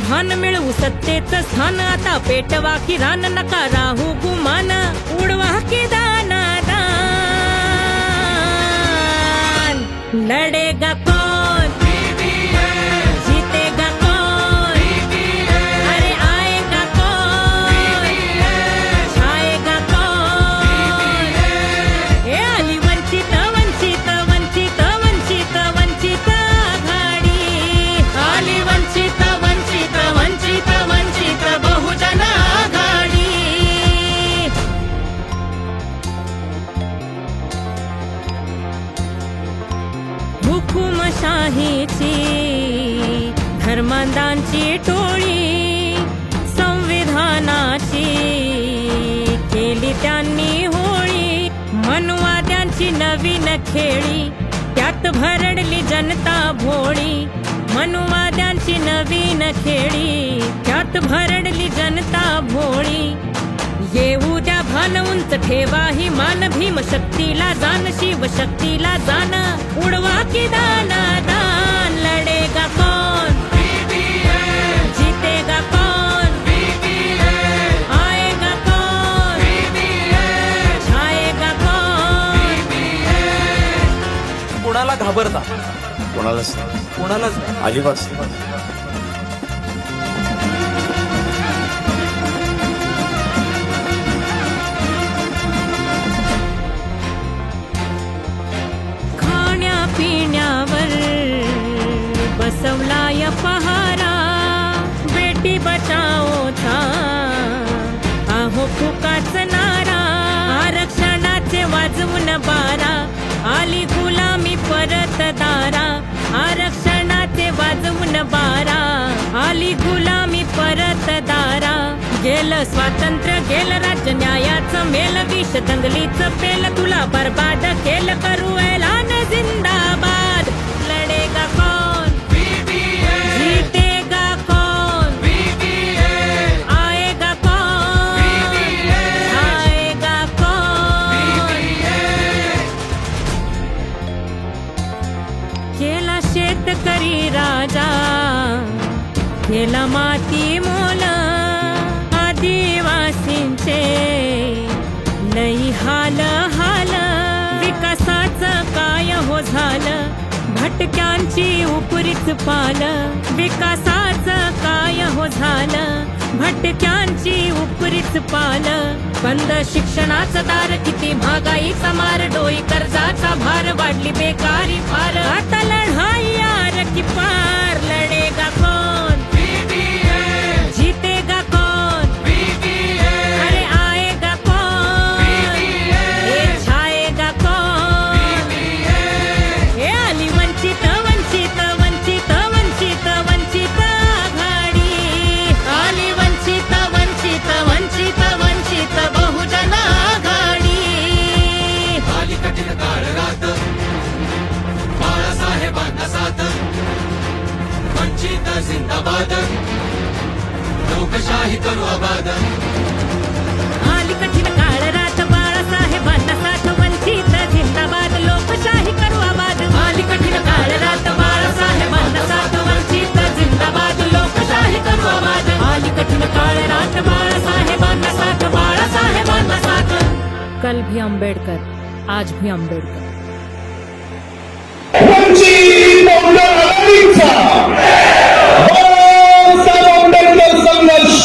भान मिळवू सत्तेचं स्थान, आता पेटवा की रान नका राहू गुमान, उडवा की दान दान, लढेगा कौन जीतेगा कौन, अरे आएगा कौन छाएगा कौन, हे आली वंचित वंचित वंचित वंचित वंचित आघाडी, आली वंचित वंचित वंचित वंचित बहुजन आघाडी. हुकुमशाहीची धर्मांधांची टोळी, संविधानाची केली त्यांनी होळी, मनुवाद्यांची नवीन खेळी, त्यात भरडली जनता भोळी, मनुवाद्यांची नवीन खेळी, त्यात भरडली जनता भोळी. येऊ द्या भान उंच ठेवा ही मान, भीम शक्तीला जाण शिव शक्तीला जाण, उडवा की दान दान, लढेगा कौन जीतेगा कौन, आएगा कौन छाएगा कौन. कोणाला घाबरता? कोणालाच कोणालाच अजिबात. पिण्यावर बसवलाय पहारा, बेटी बचाओचा आहो फुकाच नारा, आरक्षणाचे वाजवून बारा, आली गुलामी परत दारा, आरक्षणाचे वाजवून बारा, आली गुलामी परत दारा. गेलं स्वातंत्र्य गेलं राज्य न्यायाचं मेल, विष दंगलीचं पेल तुला बरबाद केलं, करू ऐलान जिंदाबाद, लढेगा कौन जीतेगा कौन, आएगा कौन आएगा कौन. केला शेतकरी राजा केला माती मोल, आदिवासींचे लई हाल हाल, विकासाचं काय हो झालं भटक्यांची उपरीच पाल, विकासाचं काय हो झालं भटक्यांची उपरीच पाल. बंद शिक्षणाचं दार, किती महागाईचा मार, डोई कर्जाचा भार, वाढली बेकारी फार, आता लढाई यार की पार, लढेगा कौन जीतेगा कौन, अरे आएगा कौन छाएगा कौन. हे आली वंचित वंचित वंचित वंचित वंचित आघाडी, आली वंचित वंचित वंचित वंचित बहुजन आघाडी. आली कठीण काळ रात बाळासाहेबांना साथ, वंचित जिंदाबाद लोकशाही करू आबाद. आली कठीण काळ रात बाळासाहेबांना साथ, वंचित जिंदाबाद लोकशाही करू आबाद. आली कठीण काळ रात बाळासाहेबांना साथ, वंचित जिंदाबाद लोकशाही करू आबाद. आली कठीण काळ रात बाळासाहेबांना साथ, बाळासाहेबांना साथ. कल भी अम्बेडकर आज भी अम्बेडकर. वंचित बहुजन आघाडीचा आंबेडकर संघर्ष